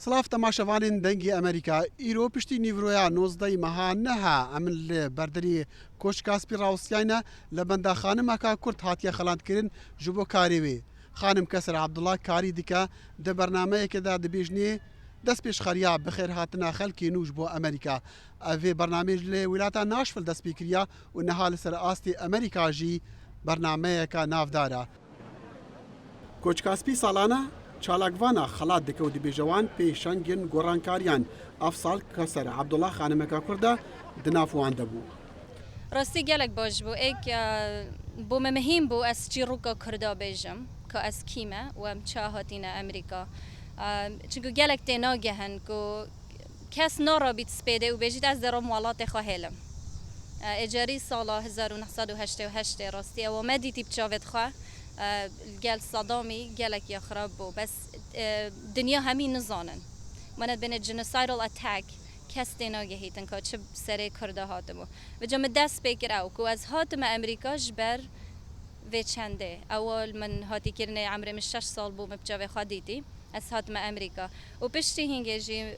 سلاف تماشاوانên dengê Amerîka îro piştî nîvroya 19 meha neha em li berderî Koçkaspî Rawestiyayê li benda xanimeka Kurd hatiye xelandkirin ji bo karê wê. Xanim Keser Abdullah karî dike di bernameyekê de dibêjnê destpêşxeriya bixêrhatina xelkê nû ji bo Amerîka. Ev vê bernamê ji lê wîlata Nashville dest pê kiriya û niha li ser astê Amerîka jî bernameyeka navdar e. Koçkaspî salane çalakvana xelat dike û dibêje wan pêşengên gorankariyan. Ev sal Keser Abdullah xanimeka Kurd e di nav wan de bû. راستی گلک باش بو ایک بو مهم بو از چیروکا کردا بیجم که از کیمه و ام چه هاتین امریکا چونکه گلک تینا گهن که کس نارا بیت سپیده و بیجید از درام والات خواهلم اجاری سال 1988 راستی و مدیتی بچاوت خواه گل صدامی گلک یا خراب بو بس دنیا همین نزانن ماند بین جنوسایدال اتاک کس ناگهیتن که چه سری کرده هاتمو و جام دست بکر او که از هاتم امریکا جبر و چنده اول من هاتی کرنه عمرم 6 سال بو مبجاوی خادیتی از هاتم امریکا و پشتی هنگیجی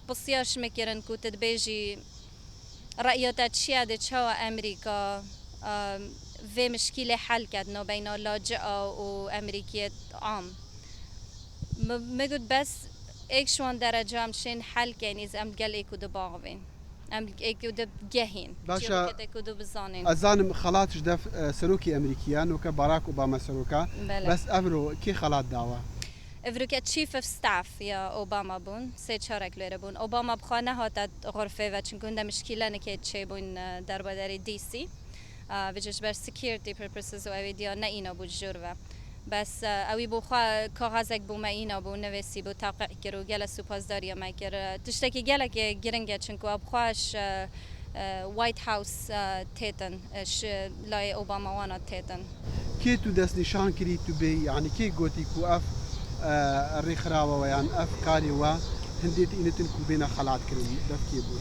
بسیارش میکرن که تدبیجی رأیات چیه ده چه امریکا و مشکل حل کرد نو بین لاجئ و امریکیت عام میگود بس ایک شوان درجه همشین حل کنی از ام گل ایکو دو باغوین ام ایکو دو گهین باشا ایکو دو بزانین ازانم خلاتش دف سروکی امریکیان و که باراک اوباما سروکا بس افرو کی خلات داوا افرو که چیف اف ستاف یا اوباما بون سه چارک لیره بون اوباما بخانه هاتد غرفه و چون کنده مشکله نکید چه بون در بدر دی سی وجش بر سکیورتی پرپسز و اویدیا نه اینا بود جرو بس اوی بو خوا کاغذک بو معینا بو نویسی بو تحقیق کرو گل سپاسداری ما کر تشتکی گل که گرنگه چنکو اب خواش وایت هاوس تیتن لای اوباما وانا تیتن کی تو دست نشان کری تو بی یعنی کی گوتی کو اف الرخراوه و یعنی اف کاری و هندیت اینتن کو بینا خلات کردی دف کی بو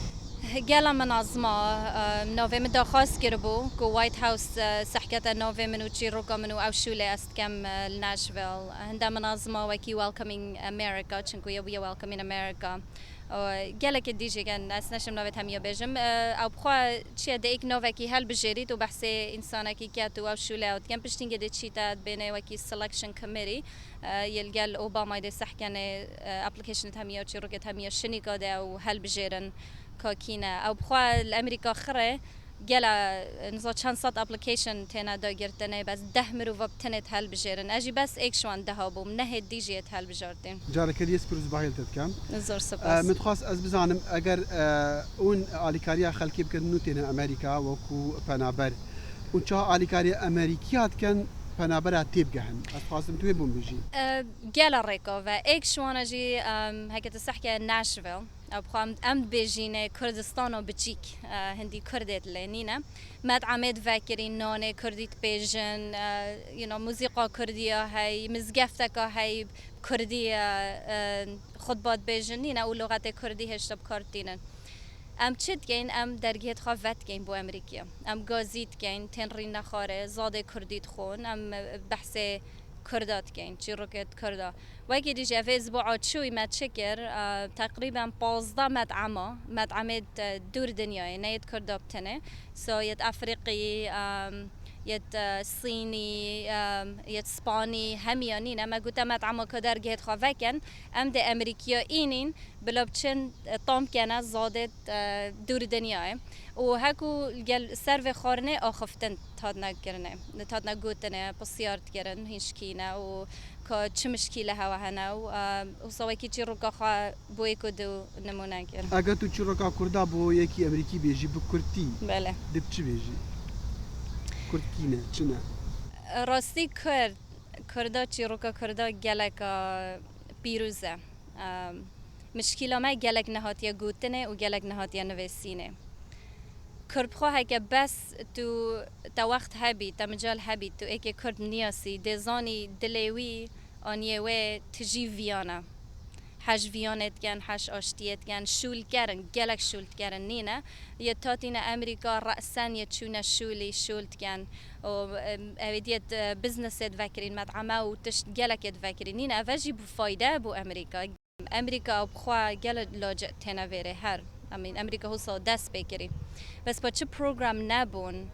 گلا منظمة نوفي من دخاس كربو كو وايت هاوس سحكت نوفي منو تشي روكا منو أو شولة أستكم لناشفيل هندا منظمة وكي welcoming America چنكو يبويا welcoming America گله که دیجی کن از نشم نوت هم یا بجم او بخوا چیه دیک نوه کی هل بجرید و بحث انسان کی که تو شوله و کم پشتینگ دی چی تا بینه وکی selection committee یلگل اوباما دی سحکن application هم یا چی رو که هم یا شنی کاده او هل بجرن کاکینه او بخوا الامریکا خره گلا نزا چند صد اپلیکیشن تینا دا گرتنه بس 10 مرو بتنت هل بجرن اجی بس ایک شوان ده بوم نه دیجیت هل بجارتین جاره کلیس پروز باهیل تدکم زور سپاس متخاص از بزانم اگر اون آلیکاریا خلکی بکن نوتین امریکا و کو پنابر اون چه آلیکاریا امریکیات کن پنابر تیب گهن از خواستم توی بوم بجی گلا ریکا و ایک شوان اجی هکت سحکه ناشویل أبغى بيجينا كردستان وبتشيك هندي كردت لينينا مد عمد فاكرين نانه كرديت بيجن موسيقى كردية هاي مزقفتك هاي كردية خطبات بيجن نينا ولغات كردي هشتب كارتينا چت گین درگیت خواه گین بو امریکا گازیت گین تنرین نخاره زاده کردیت خون بحث کردات گین چی روکت کردا وکی دیجه فیز بو عادشوی ما تشکر تقریبا 15 مدعمه دور دنیای نیت کردا بتنه سو یت افریقی یت صینی یت اسپانی همیانین اما گوته مدعمه که درگیت خواه کن ده امریکیا اینین بلابچن طام کنه زادت دور دنیای و هکو گل سر خارنه آخفتن تاد نگرنه تاد نگوتنه بسیارت گرن هیچکینه و که چه مشکله هوا هنه و سوایکی چی رو که خواه بوی کدو نمونه گر اگر تو چی رو که کرده بو یکی امریکی بیجی بو کردی بله دب چی بیجی؟ کرد کینه چنه؟ راستی کرده چی رو که کرده گلک پیروزه مشکل ما گلک نهاتیه گوتنه و گلک نهاتیه نویسینه کرد خواه که بس تا وقت هبی تا مجال هبی تو ایک کرد نیاسی دزانی دلیوی آنیه و تجی ویانه حج ویانت گن حج آشتیت گن شول کرن گلک شولت کرن نینه یه تاتین امریکا رأسن یه چونه شولت گن و اویدیت بزنست وکرین مدعمه و تشت گلکت وکرین نینه اوجی بفایده بو امریکا امریکا بخوا گل لاجئ تنویره هر امین امریکا هو سو دست بگیری بس با چه پروگرام نبون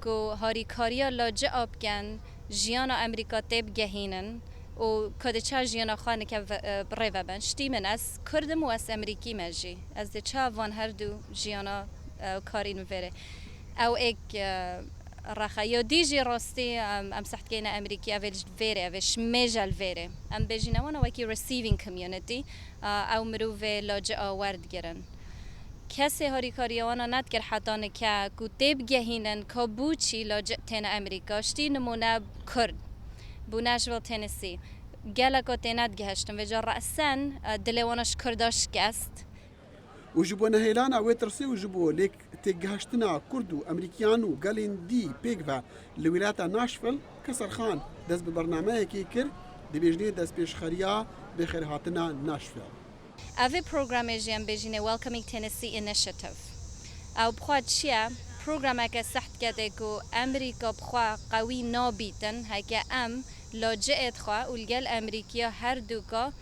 کو هاری کاریا لاجئ آبکن جیانا امریکا تب گهینن و کد چه جیانا خانه که ریو بن شتی من از کردم و از امریکی مجی از ده چه وان هر دو جیانا کارین وره او ایک رخا دیجی راستی ام سحت کینا امریکی اویج وره اویش میجال وره ام بجینا وانا وکی receiving community او مروه لاجئ آورد گرن کسی هاری کاریوانا ندکر حتی نکه کتب گهینن کابوچی لاجئ تن امریکا شتی نمونه کرد بو ناشویل تنسی گلکو تنات گهشتن و جا رأسن دلوانش کرداش گست وجبو نهيلانا ويترسي وجبو ليك تجهشتنا كردو أمريكيانو قالين دي بيجفا لولاية ناشفيل كسر خان دز ببرنامج كيكر دي بيجني دز بيشخريا بخير هاتنا ناشفيل اوی پروگرام جیم بجینه Welcoming Tennessee Initiative او بخواد چیه پروگرام که سخت کرده که امریکا بخواه قوی نابیتن هکه ام لاجئت خواه ولگل امریکیا هر دوکا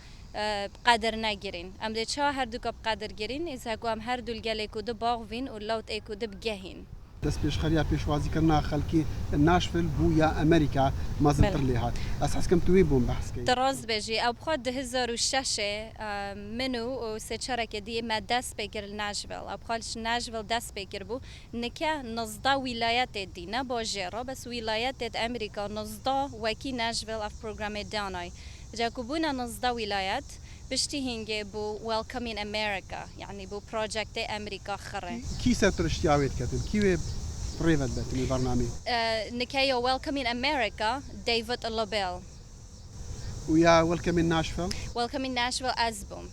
قدر نگیرین ام ده چه هر دوکا قدر گیرین از هکو ام هر دولگل اکو ده باغوین و لوت اکو ده بگهین دست بيشخريا بيشوازي كرنا خلكي ناشفيل بويا أمريكا ما زلتر ليها أساس كم توي بوم بحث كي دراز بجی او بخواد 2006 منو و سه چرک دی ما دست بگیر ناشویل او بخوادش ناشویل دست بگیر بو نکه نزدا ولایت دی نه باجرا بس ولایت امریکا نزدا وکی ناشویل اف پروگرام دانای جاکوبونا نزدا ولایت بشتی هنگه بو Welcoming America يعني بو بروجكت امريكا خره كي ساتر اشتياويت كتن كي بريفت بتن البرنامج نكايو Welcoming America ديفيد لوبيل ويا ويلكم ناشفيل Welcoming Nashville أزبوم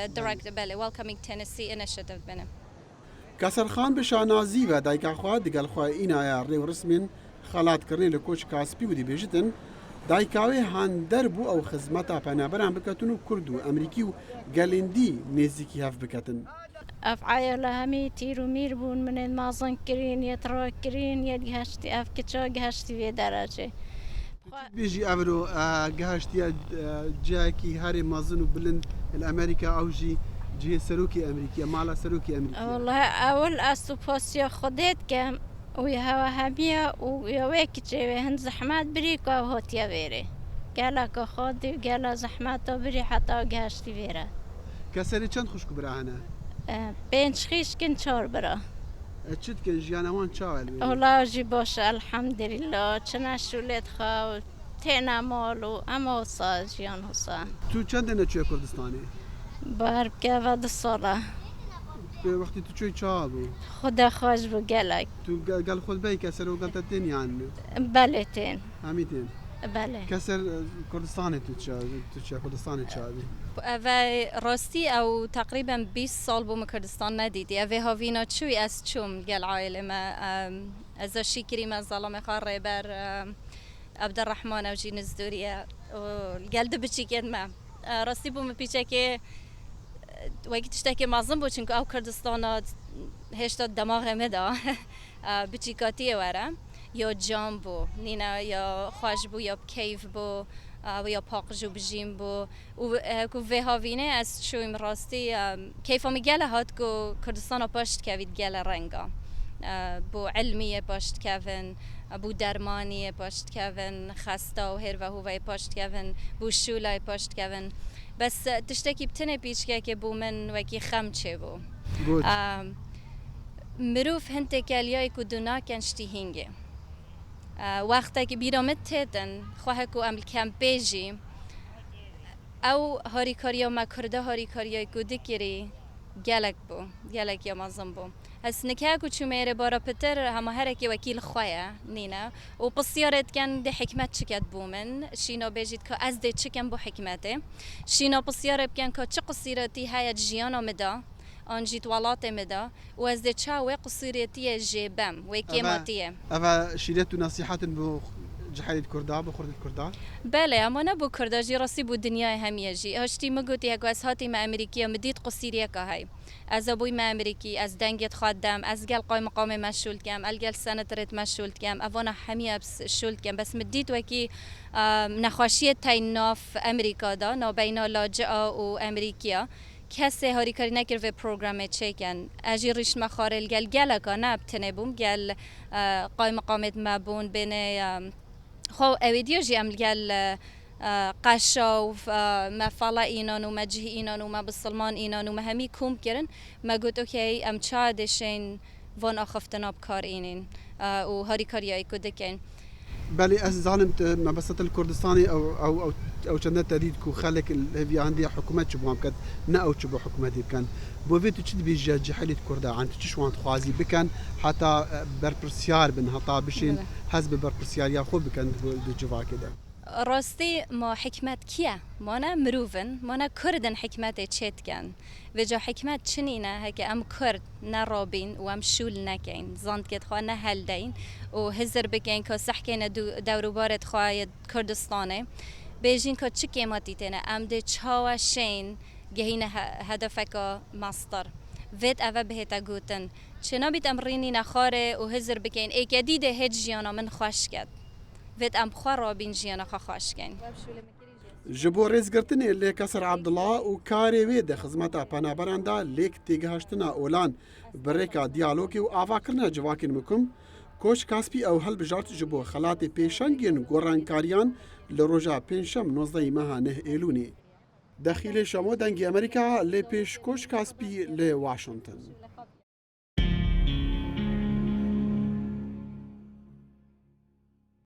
دايركت بالي Welcoming Tennessee Initiative بنا كسر خان بشانازي و دايكا خوا دقال خوا إنا يا ريو رسمين خالات كرني لكوش كاسبي ودي بيجتن دايكاوي هان دربو أو خزمتا بنابران بكتنو كردو أمريكي و قالندي نزيكي هاف بكتن أفعال همي تيرو مير بون من المازن كرين يترا كرين يدهشتي أف كتشا جهشتي في درجة بيجي أبرو جهشتي جاكي هاري مازنو بلند الأمريكا أو جي سروكي أمريكية مالا سروكي أمريكية والله أول أسوبوسيو خديت كم ويا همية وياك تجي هن زحمات بريكا وهوتيا فيري قالك خدي قال زحمات بري حتى جهشتي فيرا كسري چند خوشك براهنا بينش خيش كن شور برا تشد كن جيانا وان شاول والله جي باش الحمد لله چنا شولت خاو تينا مالو اما وصا جيان وصا تو چند نه چوی کردستانی باركا بعد الصلاة به وقتی تو چوی چابو خدا خواج بقلك تو قال خود بی کسر و قلت الدنيا عنه بلتين همیتين بله كسر كردستاني تو كردستاني تشابي و راستی او تقریبا 20 سال بوم کردستان ندیدی اوه هاوینا چوی از چوم گل عائله ما از شکری ما ظلام خاره بر عبدالرحمن او جی نزدوریه گل دو بچی کد ما راستی بوم پیچه که وقتی تشتکی مازن بود چون او کردستان هشتا دماغ مدا بچی کاتیه وره یا جام بو نینا یا خوش بو یا کیف بو و یا پاقجو بجیم بو و کو به هاوینه از شویم راستی کیفا میگله هات کو کردستان پشت کوید گل رنگا بو علمیه پشت کون بو درمانیه پشت کون خسته و هر و هوای پشت کون بو شولای پشت کون بس تشتکی بتنه پیچ که بو من وکی خمچه بو مروف هنته کلیای کو دونا کنشتی هنگه وقتی که بیرامت هستن خواه کو عمل کمپیجی او هاری کاریا ما کرده هاری کاریای کو دکری گلک بو گلک یا مازم بو هست نکه کو چومره بارا پتر همه هر کی وکیل خواه نینا و پسیارت کن ده حکمت چکت بومن شینا بجید که از ده چکن بو حکمته شینا پسیار بکن که چه قصیرتی های جیانا مدا آنجیت ولات مدا و از دچا و قصیرتی جبم و کیماتیه. أفا شيلت نصيحات بو جحيلة كردا بخورد الكردا بله اما نبو کرداجی راستی بود دنیای همیه جی هشتی مگوتی هکو از هاتی ما امریکیه مدید قصیریه که های از ابوی ما امریکی از دنگت خادم از گل قای مقام مشغول کم الگل سنترت مشغول کم اوانا همیه بس شغل کم بس مدید وکی نخاشیه تای ناف امریکا دا نا بینا لاجئا و امریکیا کسی هاری کاری نکر و پروگرام چکن اجی ریش مخارل گل گل که نبتنه بوم گل قای مقامت مبون بین خو اویدیو جی عمل قال قشا و ما فلا اینان و ما جه اینان و ما بسلمان اینان و ما همی کوم کرن ما گوت اوکی ام چادشین وان آخفتنا بکار اینین و هاری کاریایی کدکن بالي از ظالم مبسط الكردستاني او چنده تريد كو خلق الهي عندي حكومات شبو هم كد نا او شبو حكوماتي كان بو فيتو تشد بيجا جحيلة كردا عن تشوان خوازي بكن حتى برپرسيار بن حتى بشين حزب برپرسيار يا خو بكن دو جوا كده راستی ما حکمت کیه؟ مانا مروفن مانا کردن حکمت چت کن و جا حکمت چنینه هکه ام کرد نرابین و ام شول نکین زند کت خواه نهل دین و هزر بکن که سحکین دوروبارت خواه کردستانه بیجین که چه قیمتی تینه ام ده چاوا شین گهین هدفکا مستر وید اوه بهتا گوتن چنا بیت امرینی نخاره و هزر بکن ای که دیده هج جیانا من خوش کد وید ام خواه بین جیانا خوش کن جبو رزگرتنی لی کسر عبدالله و کاری وید خدمتا پنابراندا لیک تیگهشتنا اولان بریکا دیالوگی و آوا کرنا جواکن مکم کوش کاسپی او هل بجارت جبو خلات پیشنگین گورانکاریان لروجا پنشم 19 ماه نه ایلونی داخل شمو دنگی امریکا لی پیش کوش کاسپی لی واشنطن